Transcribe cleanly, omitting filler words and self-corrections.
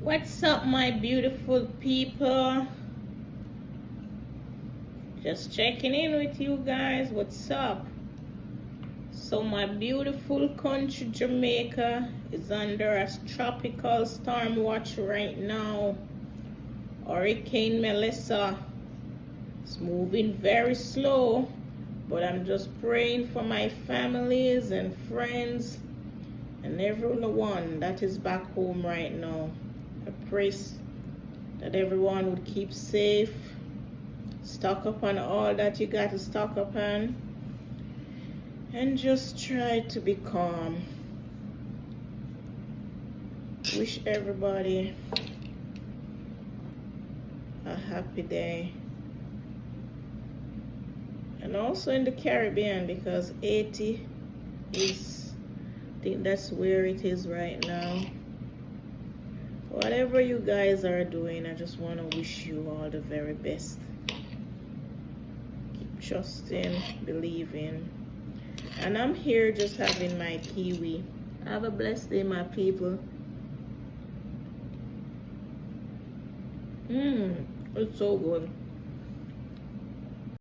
What's up, my beautiful people? Just checking in with you guys. What's up? So my beautiful country Jamaica is under a tropical storm watch right now. Hurricane Melissa is moving very slow, but I'm just praying for my families and friends and everyone that is back home right now. I pray that everyone would keep safe, stock up on all that you got to stock up on, and just try to be calm. Wish everybody a happy day. And also in the Caribbean, because Haiti is, I think that's where it is right now. Whatever you guys are doing, I just want to wish you all the very best. Keep trusting, believing. And I'm here just having my kiwi. Have a blessed day, my people. It's so good.